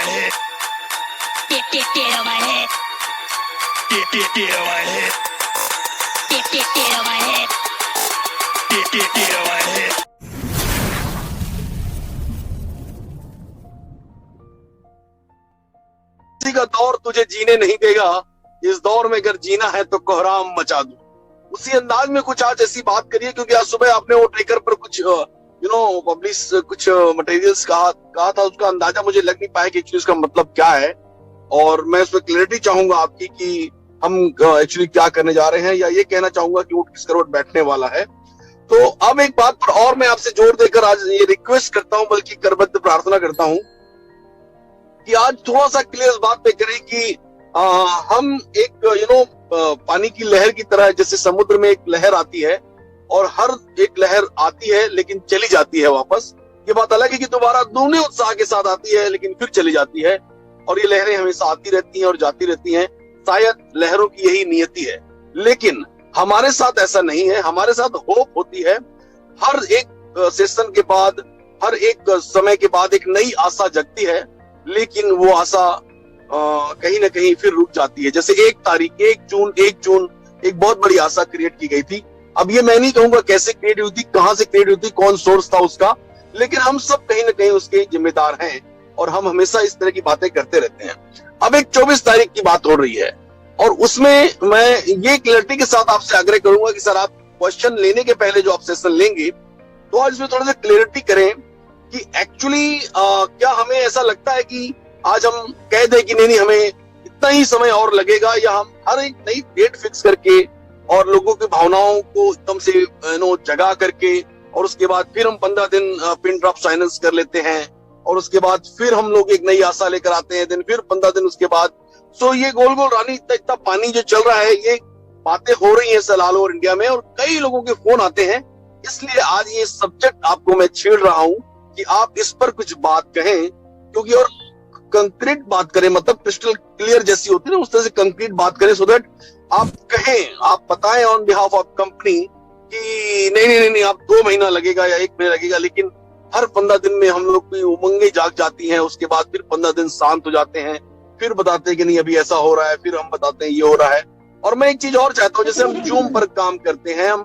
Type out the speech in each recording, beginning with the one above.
head. Get on my head. Get on my head. Get on my head. Get on my head. किसी का दौर तुझे जीने नहीं देगा, इस दौर में अगर जीना है तो कोहराम मचा दूं। उसी अंदाज में कुछ आज ऐसी बात करिए, क्योंकि आज सुबह आपने वो ट्रेकर पर कुछ पब्लिश कुछ मटेरियल्स कहा था, उसका अंदाजा मुझे लग नहीं पाया कि एक्चुअली उसका मतलब क्या है, और मैं उसमें क्लैरिटी चाहूंगा आपकी कि हम एक्चुअली क्या करने जा रहे हैं, या ये कहना चाहूंगा कि ऊंट किस करवट बैठने वाला है। तो अब एक बात पर और मैं आपसे जोर देकर आज ये रिक्वेस्ट करता हूं, बल्कि करबद्ध प्रार्थना करता हूं कि आज थोड़ा सा क्लियर इस बात पे करें कि हम एक पानी की लहर की तरह, जैसे समुद्र में एक लहर आती है और हर एक लहर आती है लेकिन चली जाती है वापस। ये बात अलग है कि दोबारा दूने उत्साह के साथ आती है लेकिन फिर चली जाती है, और ये लहरें हमेशा आती रहती हैं और जाती रहती हैं। शायद लहरों की यही नियति है, लेकिन हमारे साथ ऐसा नहीं है। हमारे साथ होप होती है। हर एक सेशन के बाद, हर एक समय के बाद एक नई आशा जगती है, लेकिन वो आशा कहीं ना कहीं फिर रुक जाती है। जैसे 1 जून एक बहुत बड़ी आशा क्रिएट की गई थी। अब ये मैं नहीं कहूंगा कैसे क्रिएट हुई थी, कहां से क्रिएट हुई थी, कौन सोर्स था उसका, लेकिन हम सब कहीं ना कहीं उसके जिम्मेदार हैं और हम हमेशा इस तरह की बातें करते रहते हैं। अब एक 24 तारीख की बात हो रही है और उसमें मैं ये क्लैरिटी के साथ आपसे आग्रह करूंगा कि सर, आप क्वेश्चन लेने के पहले जो आप सेशन लेंगे तो आज इसमें थोड़ा सा क्लैरिटी करें कि एक्चुअली क्या हमें ऐसा लगता है कि आज हम कह दें कि नहीं हमें इतना ही समय और लगेगा, या हम हर एक नई डेट फिक्स करके और लोगों की भावनाओं को एकदम से जगा करके, और उसके बाद फिर हम 15 दिन पिन ड्रॉप साइलेंस कर लेते हैं, और उसके बाद फिर हम लोग एक नई आशा लेकर आते हैं, दिन फिर 15 दिन उसके बाद। सो ये गोल गोल रानी इतना पानी जो चल रहा है, ये बातें हो रही है सर ऑल ओवर इंडिया में, और कई लोगों के फोन आते हैं। इसलिए आज ये सब्जेक्ट आपको मैं छेड़ रहा हूं कि आप इस पर कुछ बात कहें, क्योंकि और कंक्रीट बात करें, मतलब क्रिस्टल क्लियर जैसी होती है ना, उस तरह से कंक्रीट बात करें, सो दैट आप कहें, आप बताएं ऑन बिहाफ ऑफ कंपनी कि नहीं आप 2 महीना लगेगा या 1 महीना लगेगा, लेकिन हर 15 दिन में हम लोग की उमंगें जाग जाती हैं। उसके बाद फिर 15 दिन शांत हो जाते हैं, फिर बताते हैं कि नहीं अभी ऐसा हो रहा है, फिर हम बताते हैं ये हो रहा है। और मैं एक चीज और चाहता हूँ, जैसे हम जूम पर काम करते हैं, हम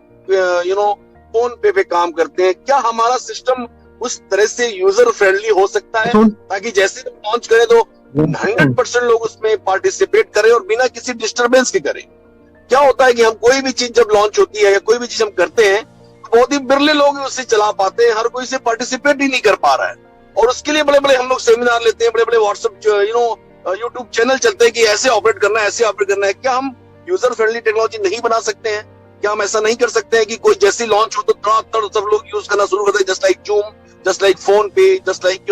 फोन पे काम करते हैं, क्या हमारा सिस्टम उस तरह से यूजर फ्रेंडली हो सकता है ताकि जैसे हम लॉन्च करें तो 100% लोग उसमें पार्टिसिपेट करें और बिना किसी डिस्टरबेंस के करें? क्या होता है कि हम कोई भी चीज जब लॉन्च होती है या कोई भी चीज हम करते हैं, बहुत ही बिरले लोग उससे चला पाते हैं, हर कोई से पार्टिसिपेट ही नहीं कर पा रहा है। और उसके लिए बड़े बड़े हम लोग सेमिनार लेते हैं, बड़े बड़े व्हाट्सएप यूट्यूब चैनल चलते हैं कि ऐसे ऑपरेट करना है, ऐसे ऑपरेट करना है। क्या हम यूजर फ्रेंडली टेक्नोलॉजी नहीं बना सकते हैं? क्या हम ऐसा नहीं कर सकते हैं कि कोई जैसी लॉन्च हो तो तुरंत सब लोग यूज करना शुरू कर दें, just like Zoom, just like PhonePe, just like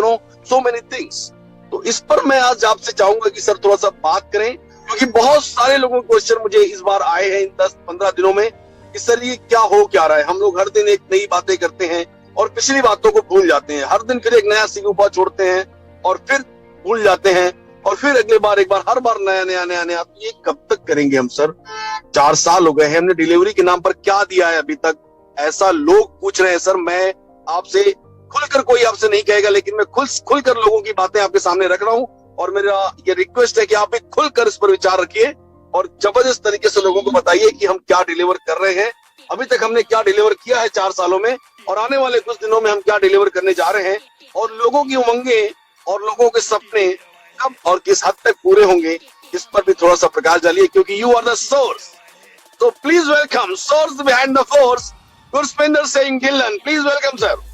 so many things. तो इस पर मैं आज आपसे चाहूंगा कि सर थोड़ा सा बात करें, क्योंकि बहुत सारे लोगों के क्वेश्चन मुझे इस बार आए हैं इन 10-15 दिनों में कि सर ये क्या हो क्या रहा है। हम लोग हर दिन एक नई बातें करते हैं और पिछली बातों को भूल जाते हैं, हर दिन फिर एक नया सिगुफा छोड़ते हैं और फिर भूल जाते हैं, और फिर अगले बार एक बार हर बार नया। तो ये कब तक करेंगे हम सर? 4 साल हो गए हैं, हमने डिलीवरी के नाम पर क्या दिया है अभी तक? ऐसा लोग पूछ रहे हैं सर। मैं आपसे खुलकर, कोई आपसे नहीं कहेगा, लेकिन मैं खुलकर लोगों की बातें आपके सामने रख रहा हूं, और मेरा ये रिक्वेस्ट है कि आप भी खुलकर इस पर विचार रखिए और जबरदस्त तरीके से लोगों को बताइए कि हम क्या डिलीवर कर रहे हैं, अभी तक हमने क्या डिलीवर किया है 4 सालों में, और आने वाले कुछ दिनों में हम क्या डिलीवर करने जा रहे हैं, और लोगों की उमंगे और लोगों के सपने कब और किस हद तक पूरे होंगे, इस पर भी थोड़ा सा प्रकाश डालिए, क्योंकि यू आर द सोर्स। तो please welcome source behind the force, Gurspinder Singh Gillan. Please welcome sir.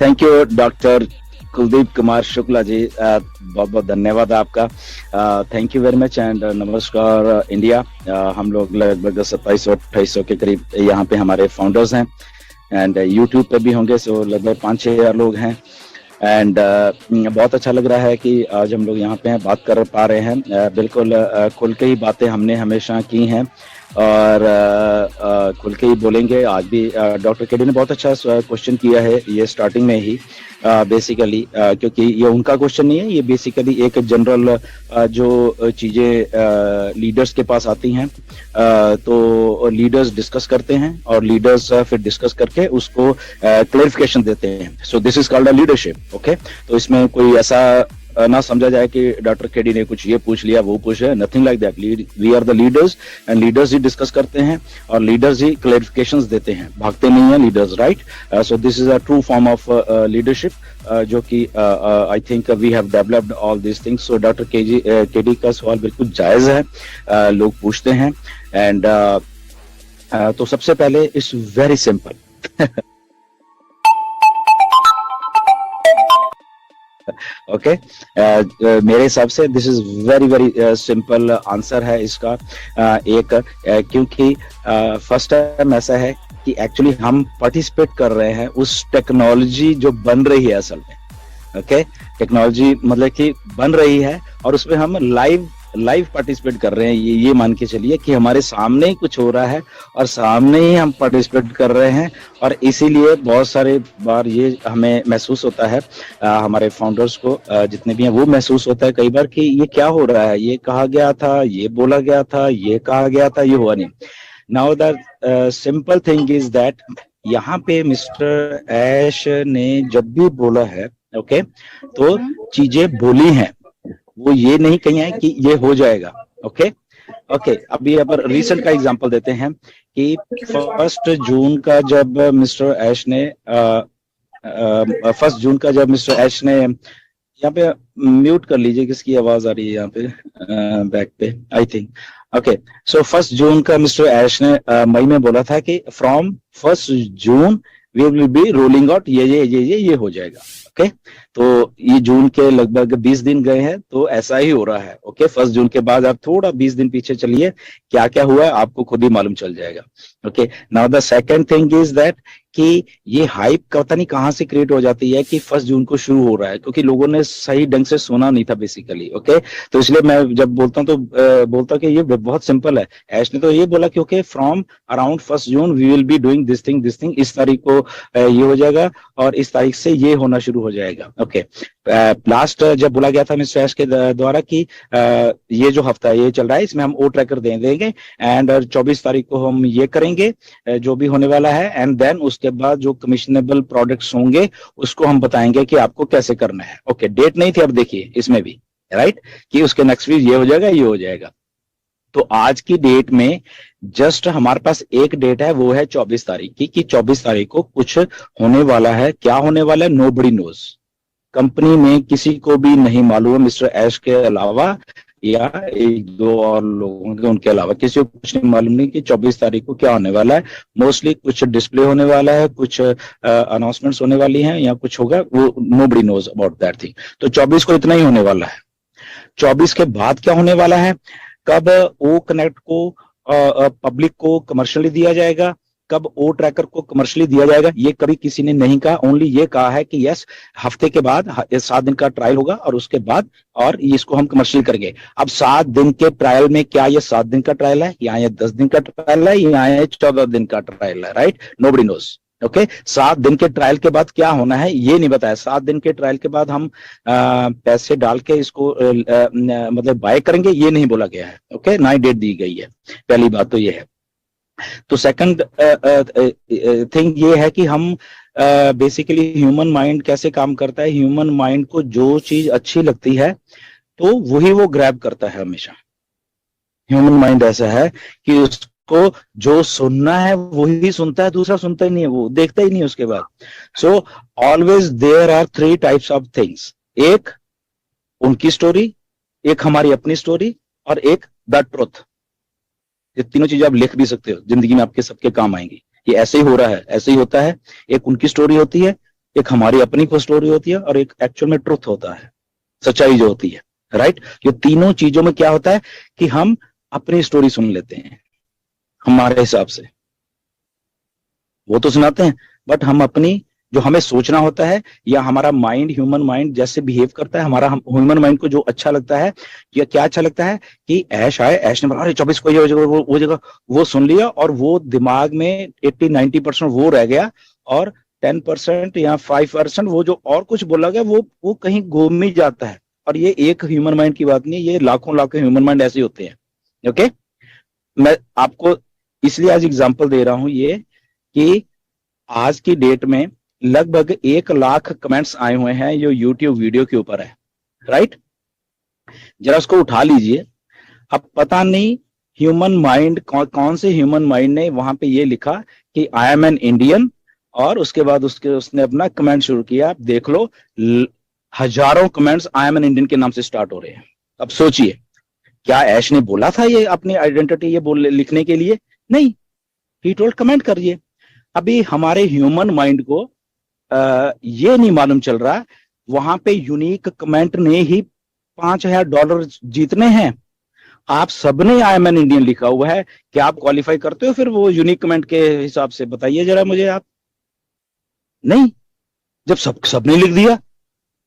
Thank you doctor Kuldeep Kumar Shukla ji, बहुत बहुत धन्यवाद आपका। Thank you very much and नमस्कार इंडिया। हम लोग लगभग 2700-2800 के करीब यहाँ पे हमारे फाउंडर्स हैं, एंड यूट्यूब पे भी होंगे, सो लगभग 5-6 हज़ार लोग हैं। एंड बहुत अच्छा लग रहा है कि आज हम लोग यहाँ पे बात कर पा रहे हैं। बिल्कुल खुल के ही बातें हमने हमेशा की हैं, और खुल के ही बोलेंगे। आज भी डॉक्टर केडी ने बहुत अच्छा क्वेश्चन किया है ये स्टार्टिंग में ही, बेसिकली क्योंकि ये उनका क्वेश्चन नहीं है, ये बेसिकली एक जनरल जो चीजें लीडर्स के पास आती हैं, तो लीडर्स डिस्कस करते हैं और लीडर्स फिर डिस्कस करके उसको क्लेरिफिकेशन देते हैं। सो this is called a leadership. Okay, तो इसमें कोई ऐसा ना समझा जाए कि डॉक्टर केडी ने कुछ ये पूछ लिया वो पूछ लिया, nothing like that. We are the leaders and leaders ही डिस्कस करते हैं और लीडर्स ही क्लेरिफिकेशंस देते हैं, भागते नहीं है leaders, right. So this is a true form of leadership जो कि I think we have developed all this things. So doctor KD का सवाल बिल्कुल जायज है, लोग पूछते हैं। एंड तो सबसे पहले इट्स वेरी सिंपल। ओके, मेरे हिसाब से this is very very simple answer है इसका। क्योंकि फर्स्ट टाइम ऐसा है कि एक्चुअली हम पार्टिसिपेट कर रहे हैं उस टेक्नोलॉजी जो बन रही है असल में। ओके, टेक्नोलॉजी मतलब कि बन रही है और उसमें हम लाइव पार्टिसिपेट कर रहे हैं। ये मान के चलिए कि हमारे सामने ही कुछ हो रहा है और सामने ही हम पार्टिसिपेट कर रहे हैं। और इसीलिए बहुत सारे बार ये हमें महसूस होता है, हमारे फाउंडर्स को जितने भी हैं वो महसूस होता है कई बार कि ये क्या हो रहा है, ये कहा गया था, ये बोला गया था, ये कहा गया था, ये हुआ नहीं। Now the simple thing is that यहाँ पे मिस्टर ऐश ने जब भी बोला है, ओके, तो चीजें बोली हैं, वो ये नहीं कही है कि ये हो जाएगा। ओके, अभी अब रिसेंट का एग्जांपल देते हैं कि 1 जून का जब मिस्टर ऐश ने 1 जून का जब मिस्टर ऐश ने, यहाँ पे म्यूट कर लीजिए, किसकी आवाज आ रही है यहाँ पे बैक पे, आई थिंक। ओके, सो 1 जून का मिस्टर ऐश ने मई में बोला था कि from 1 June we will be rolling out ये हो जाएगा। ओके, तो ये जून के लगभग 20 दिन गए हैं, तो ऐसा ही हो रहा है। ओके, 1 जून के बाद आप थोड़ा 20 दिन पीछे चलिए, क्या क्या हुआ है आपको खुद ही मालूम चल जाएगा। Okay, now the second thing is that कि ये हाइप पता नहीं कहां से क्रिएट हो जाती है कि 1 जून को शुरू हो रहा है, क्योंकि लोगों ने सही ढंग से सुना नहीं था बेसिकली। ओके, तो इसलिए मैं जब बोलता हूं तो बोलता हूं कि ये बहुत सिंपल है। ऐश ने तो ये बोला कि okay from around 1 June we will be doing this thing, इस तारीख को ये हो जाएगा और इस तारीख से ये होना शुरू हो जाएगा। ओके, लास्ट जब बोला गया था मिस्टर ऐश के द्वारा कि ये जो हफ्ता ये चल रहा है इसमें हम ओ ट्रैकर देंगे एंड 24 तारीख को हम ये करेंगे जो भी होने वाला है, एंड देन उसके बाद जो कमिशनेबल प्रोडक्ट्स होंगे उसको हम बताएंगे कि आपको कैसे करना है। ओके, डेट नहीं थी, अब देखिए इसमें भी राइट कि उसके नेक्स्ट वीक ये हो जाएगा, ये हो जाएगा। तो आज की डेट में जस्ट हमारे पास एक डेट है, वो है 24 तारीख की, कि 24 तारीख को कुछ होने वाला है। क्या होने वाला है, नोबडी नोज। कंपनी में किसी को भी नहीं मालूम है, मिस्टर ऐश के अलावा या 1-2 और लोगों के, उनके अलावा किसी को कुछ नहीं मालूम नहीं कि 24 तारीख को क्या होने वाला है। मोस्टली कुछ डिस्प्ले होने वाला है, कुछ अनाउंसमेंट्स होने वाली हैं या कुछ होगा, वो nobody knows about that thing. तो 24 को इतना ही होने वाला है। 24 के बाद क्या होने वाला है, कब ओ कनेक्ट को पब्लिक को कमर्शियली दिया जाएगा, कब ओ ट्रैकर को कमर्शियली दिया जाएगा, ये कभी किसी ने नहीं कहा। ओनली ये कहा है कि यस, हफ्ते के बाद 7 दिन का ट्रायल होगा और उसके बाद और इसको हम कमर्शियल करेंगे। अब 7 दिन के ट्रायल में क्या ये 7 दिन का ट्रायल है, या ये 10 दिन का ट्रायल है, या ये 14 दिन का ट्रायल है, राइट? Nobody knows. ओके, 7 दिन के ट्रायल के बाद क्या होना है ये नहीं बताया। 7 दिन के ट्रायल के बाद हम पैसे डाल के इसको मतलब बाय करेंगे, ये नहीं बोला गया है। ओके, ना ही डेट दी गई है। पहली बात तो ये है। तो सेकंड थिंग ये है कि हम बेसिकली ह्यूमन माइंड कैसे काम करता है। ह्यूमन माइंड को जो चीज अच्छी लगती है तो वही वो ग्रैब करता है हमेशा। ह्यूमन माइंड ऐसा है कि उसको जो सुनना है वही सुनता है, दूसरा सुनता ही नहीं है, वो देखता ही नहीं उसके बाद। So always there are 3 types of things. एक उनकी स्टोरी, एक हमारी अपनी स्टोरी, और एक द ट्रुथ। ये तीनों चीजें आप लिख भी सकते हो, जिंदगी में आपके सबके काम आएंगी। ये ऐसे ही हो रहा है, ऐसे ही होता है। एक उनकी स्टोरी होती है, एक हमारी अपनी को स्टोरी होती है, और एक एक्चुअल में ट्रुथ होता है, सच्चाई जो होती है, राइट? ये तीनों चीजों में क्या होता है कि हम अपनी स्टोरी सुन लेते हैं हमारे हिसाब से। वो तो सुनाते हैं, बट हम अपनी जो हमें सोचना होता है, या हमारा माइंड, ह्यूमन माइंड जैसे बिहेव करता है, हमारा ह्यूमन माइंड को जो अच्छा लगता है, या क्या अच्छा लगता है कि ऐश आए, ऐश ने बोला अरे 24 को ये वो जगह, वो सुन लिया और वो दिमाग में 80-90% वो रह गया, और 10% या 5% वो जो और कुछ बोला गया वो कहीं गुम ही जाता है। और ये एक ह्यूमन माइंड की बात नहीं है, ये लाखों लाखों ह्यूमन माइंड ऐसे होते हैं। ओके, मैं आपको इसलिए आज एग्जांपल दे रहा हूं ये कि आज की डेट में लगभग 1 लाख कमेंट्स आए हुए हैं जो यूट्यूब वीडियो के ऊपर है, राइट। जरा उसको उठा लीजिए। अब पता नहीं ह्यूमन माइंड कौन से ह्यूमन माइंड ने वहां पे ये लिखा कि आई एम एन इंडियन, और उसके बाद उसने अपना कमेंट शुरू किया। आप देख लो, हजारों comments I am an Indian के नाम से स्टार्ट हो रहे हैं। अब सोचिए, क्या ऐश ने बोला था ये अपनी आइडेंटिटी ये लिखने के लिए? नहीं, ही टोल्ड कमेंट करिए। अभी हमारे ह्यूमन माइंड को ये नहीं मालूम चल रहा, वहां पे यूनिक कमेंट ने ही $5000 जीतने हैं। आप सबने आई एम एन इंडियन लिखा हुआ है, क्या आप क्वालिफाई करते हो फिर वो यूनिक कमेंट के हिसाब से? बताइए जरा मुझे आप। नहीं, जब सबने लिख दिया,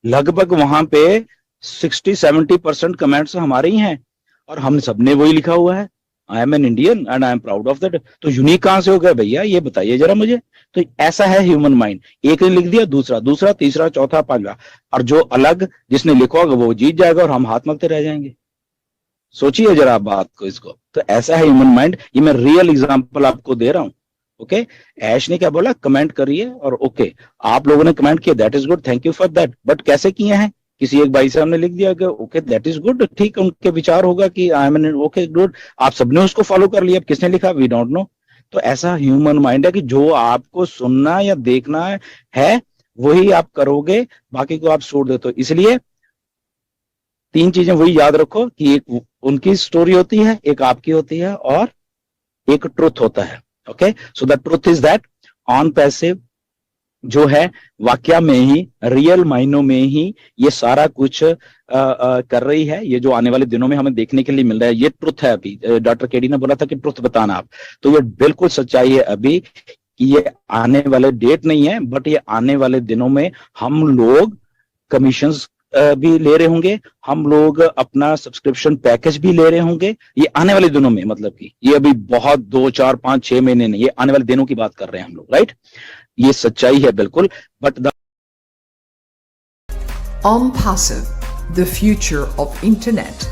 लगभग वहां पे 60-70% कमेंट्स हमारे ही हैं, और हम सबने वही लिखा हुआ है, I am an Indian and I am proud of that. तो यूनिक कहां से हो गया भैया, ये बताइए जरा मुझे। तो ऐसा है ह्यूमन माइंड, एक ने लिख दिया, दूसरा, तीसरा, चौथा, पांचवा, और जो अलग जिसने लिखा होगा वो जीत जाएगा और हम हाथ मलते रह जाएंगे। सोचिए जरा आप बात को, इसको। तो ऐसा है ह्यूमन माइंड। ये मैं रियल एग्जांपल आपको दे रहा हूं। ओके, ऐश ने क्या बोला, कमेंट करिए, और ओके आप लोगों ने कमेंट किया, that is good, thank you for that. But कैसे किए हैं? किसी एक भाई साहब ने लिख दिया कि ओके दैट इज गुड, ठीक, उनके विचार होगा कि आई एम ओके गुड, आप सबने उसको फॉलो कर लिया। अब किसने लिखा, वी डोंट नो। तो ऐसा ह्यूमन माइंड है कि जो आपको सुनना या देखना है वही आप करोगे, बाकी को आप छोड़ देते हो। इसलिए 3 चीजें वही याद रखो कि एक उनकी स्टोरी होती है, एक आपकी होती है, और एक ट्रुथ होता है। Okay, so the truth is that on passive जो है वाकया में ही, रियल मायनों में ही ये सारा कुछ कर रही है। ये जो आने वाले दिनों में हमें देखने के लिए मिल रहा है, ये ट्रुथ है। अभी डॉक्टर केडी ने बोला था कि ट्रुथ बताना आप, तो ये बिल्कुल सच्चाई है अभी कि ये आने वाले डेट नहीं है, बट ये आने वाले दिनों में हम लोग कमीशंस भी ले रहे होंगे, हम लोग अपना सब्सक्रिप्शन पैकेज भी ले रहे होंगे। ये आने वाले दिनों में, मतलब कि ये अभी बहुत 2, 4, 5, 6 महीने नहीं, ये आने वाले दिनों की बात कर रहे हैं हम लोग, राइट। ये सच्चाई है बिल्कुल। But On Passive, the future of internet.